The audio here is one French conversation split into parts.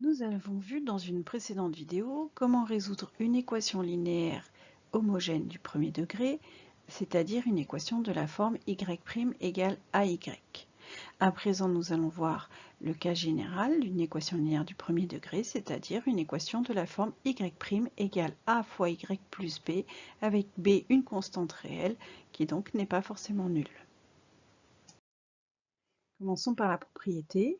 Nous avons vu dans une précédente vidéo comment résoudre une équation linéaire homogène du premier degré, c'est-à-dire une équation de la forme y' égale AY. À présent, nous allons voir le cas général d'une équation linéaire du premier degré, c'est-à-dire une équation de la forme y' égale a fois y plus b, avec b une constante réelle qui donc n'est pas forcément nulle. Commençons par la propriété.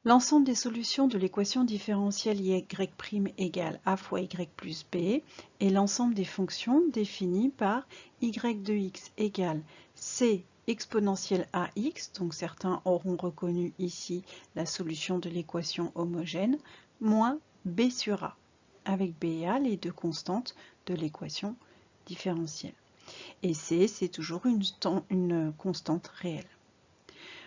L'ensemble des solutions de l'équation différentielle y' égale a fois y plus b est l'ensemble des fonctions définies par y de x égale c exponentielle ax, donc certains auront reconnu ici la solution de l'équation homogène, moins b sur a, avec b et a les deux constantes de l'équation différentielle. Et c, c'est toujours une constante réelle.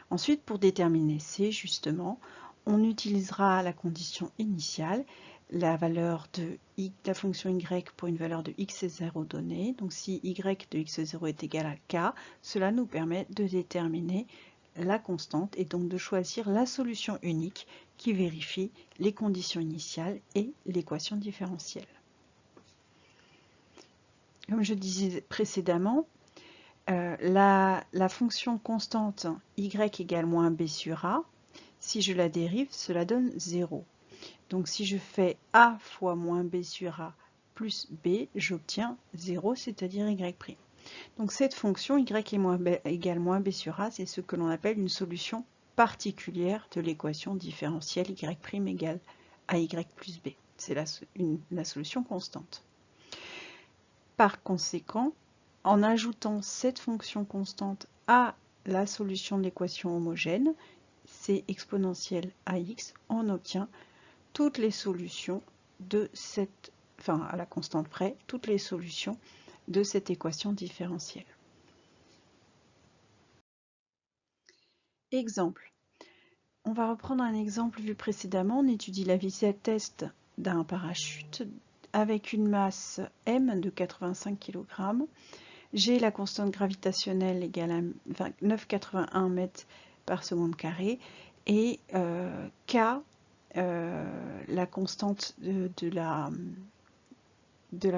Ensuite, pour déterminer c, justement, on utilisera la condition initiale, la valeur de la fonction y pour une valeur de x0 donnée. Donc si y de x0 est égal à k, cela nous permet de déterminer la constante et donc de choisir la solution unique qui vérifie les conditions initiales et l'équation différentielle. Comme je disais précédemment, la fonction constante y égale moins b sur a, si je la dérive, cela donne 0. Donc si je fais a fois moins b sur a plus b, j'obtiens 0, c'est-à-dire y'. Donc cette fonction y égale moins b sur a, c'est ce que l'on appelle une solution particulière de l'équation différentielle y' égale ay plus b. C'est la solution constante. Par conséquent, en ajoutant cette fonction constante à la solution de l'équation homogène, c exponentielle ax, on obtient toutes les solutions de cette, à la constante près, toutes les solutions de cette équation différentielle. Exemple. On va reprendre un exemple vu précédemment. On étudie la vitesse d'un parachute avec une masse m de 85 kg. J'ai la constante gravitationnelle égale à 9,81 mètres par seconde carrée et K, la constante de la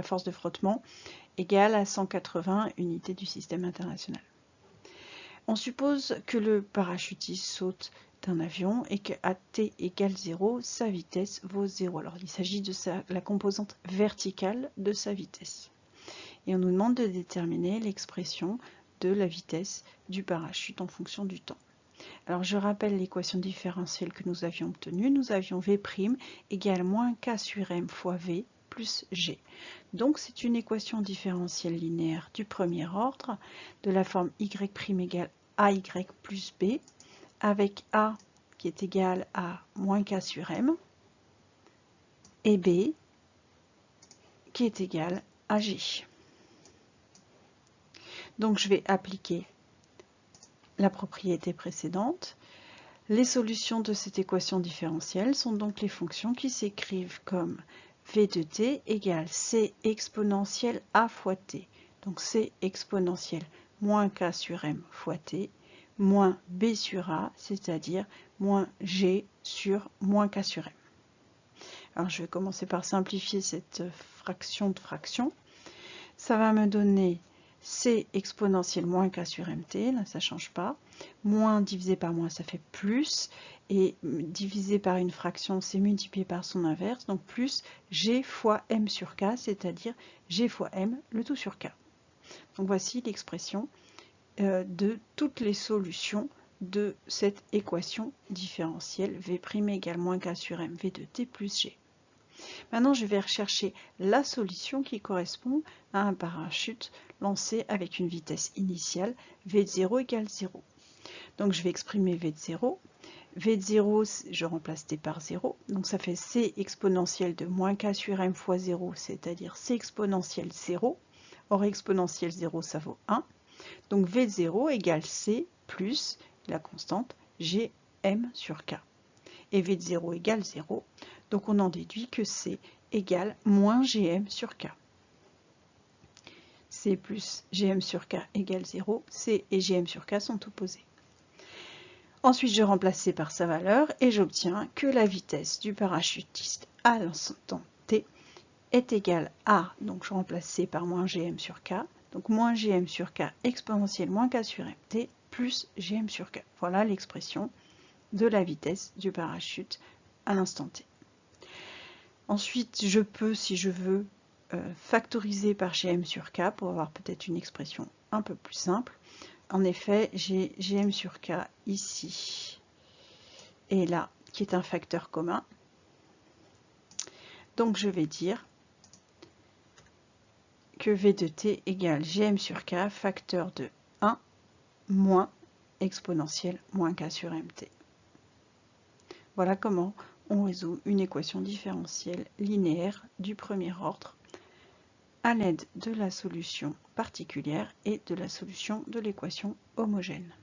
force de frottement, égale à 180 unités du système international. On suppose que le parachutiste saute d'un avion et qu'à t égale 0, sa vitesse vaut 0. Alors il s'agit de la composante verticale de sa vitesse. Et on nous demande de déterminer l'expression de la vitesse du parachute en fonction du temps. Alors je rappelle l'équation différentielle que nous avions obtenue. Nous avions v' égale moins k sur m fois v plus g. Donc c'est une équation différentielle linéaire du premier ordre de la forme y' égale ay plus b avec a qui est égal à moins k sur m et b qui est égal à g. Donc je vais appliquer la propriété précédente. Les solutions de cette équation différentielle sont donc les fonctions qui s'écrivent comme v de t égale c exponentielle a fois t. Donc c exponentielle moins k sur m fois t moins b sur a, c'est-à-dire moins g sur moins k sur m. Alors je vais commencer par simplifier cette fraction de fraction. Ça va me donner c exponentielle moins k sur mt, là ça ne change pas, moins divisé par moins ça fait plus, et divisé par une fraction c'est multiplié par son inverse, donc plus g fois m sur k, c'est-à-dire g fois m, le tout sur k. Donc voici l'expression de toutes les solutions de cette équation différentielle v' égale moins k sur m, v de t plus g. Maintenant, je vais rechercher la solution qui correspond à un parachute lancé avec une vitesse initiale v de 0 égale 0. Donc, je vais exprimer v de 0. v de 0, je remplace t par 0. Donc, ça fait c exponentielle de moins k sur m fois 0, c'est-à-dire c exponentielle 0. Or, exponentielle 0, ça vaut 1. Donc, v de 0 égale c plus la constante gm sur k. Et v de 0 égale 0. Donc on en déduit que C égale moins Gm sur K. C plus Gm sur K égale 0. C et Gm sur K sont opposés. Ensuite, je remplace C par sa valeur et j'obtiens que la vitesse du parachutiste à l'instant T est égale à, donc je remplace C par moins Gm sur K, donc moins Gm sur K exponentielle moins K sur Mt plus Gm sur K. Voilà l'expression de la vitesse du parachute à l'instant T. Ensuite, je peux, si je veux, factoriser par Gm sur K pour avoir peut-être une expression un peu plus simple. En effet, j'ai Gm sur K ici et là, qui est un facteur commun. Donc je vais dire que V de t égale Gm sur K facteur de 1 moins exponentielle moins K sur Mt. Voilà comment on résout une équation différentielle linéaire du premier ordre à l'aide de la solution particulière et de la solution de l'équation homogène.